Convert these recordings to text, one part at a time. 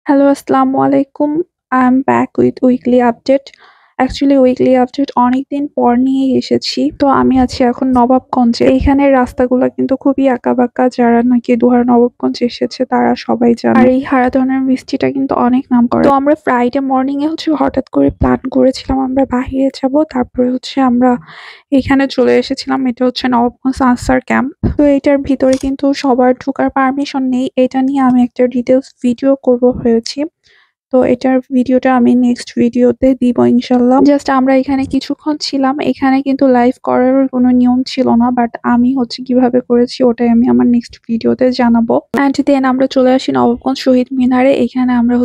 Hello, Assalamu alaikum. I'm back with weekly update. Actually weekly update অনেকদিন পর নিয়ে এসেছি। তো আমি আছি এখন নবাবগঞ্জে। এইখানের রাস্তাগুলো কিন্তু খুবই আঁকাবাঁকা। যারা নাকি দুহার নবাবগঞ্জ এসেছে তারা সবাই জানে। আর এই হারাধনের মিষ্টিটা কিন্তু অনেক নামকরা। তো আমরা ফ্রাইডে মর্নিং এ হঠাৎ করে প্ল্যান করেছিলাম আমরা বাহিরে যাব। তারপরে আমরা এখানে চলে এসেছিলাম। এটা হচ্ছে নবাবগঞ্জ আনসার ক্যাম্প। তো এটার ভিতরে কিন্তু সবার ঢোকার পারমিশন নেই। এটা নিয়ে আমি একটা ডিটেইলস ভিডিও করব ভেবেছি। তো এটার ভিডিওটা আমি নেক্সট ভিডিওতে দিব ইনশাল্লাহ। জাস্ট আমরা এখানে কিছুক্ষণ ছিলাম। এখানে কিন্তু লাইভ করার কোনো নিয়ম ছিল না, বাট আমি কিভাবে করেছি ওটাই আমি আমার নেক্সট ভিডিওতে জানাবো। অ্যান্ড দেন আমরা চলে আসি নবাবগঞ্জ শহীদ মিনারে। এখানে আমরা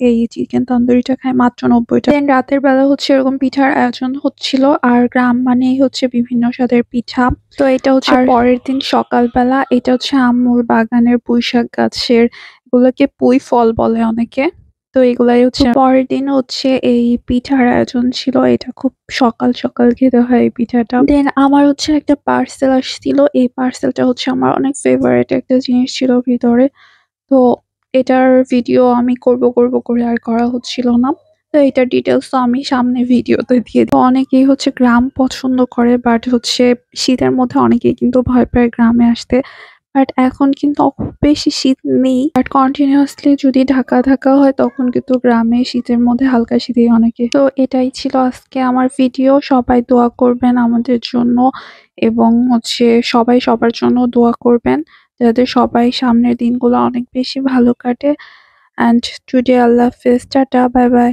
এই চিকেন তন্দুরিটা খাই মাত্র 90 টাকা। দেন রাতের বেলা এরকম পিঠার আয়োজন হচ্ছিল। আর গ্রাম মানেই বিভিন্ন স্বাদের পিঠা। তো এটা আর পরের দিন সকালবেলা এটা আম্মুর বাগানের পুঁইশাক গাছের, এগুলোকে পুঁই ফল বলে অনেকে। তো এগুলাই পরের দিন এই পিঠার আয়োজন ছিল। এটা খুব সকাল সকাল খেতে হয় এই পিঠাটা। দেন আমার একটা পার্সেল আসছিল। এই পার্সেলটা আমার অনেক ফেভারিট একটা জিনিস ছিল ভিতরে। তো এটার ভিডিও আমি করব করে আর করা হচ্ছিল না। তো এটার ডিটেলস তো আমি সামনে ভিডিওতে দিয়ে দিব। অনেকেই গ্রাম পছন্দ করে, বাট শীতের মধ্যে অনেকেই কিন্তু ভয় পায় গ্রামে আসতে। বাট এখন কিন্তু খুব বেশি শীত নেই। বাট কন্টিনিউয়াসলি যদি ঢাকা থাকা হয় তখন কিন্তু গ্রামে শীতের মধ্যে হালকা শীতেই অনেকে। তো এটাই ছিল আজকে আমার ভিডিও। সবাই দোয়া করবেন আমাদের জন্য এবং সবাই সবার জন্য দোয়া করবেন যাতে সবাই সামনের দিনগুলো অনেক বেশি ভালো কাটে। অ্যান্ড টুডে আল্লাহ হাফেজ, টাটা, বাই বাই।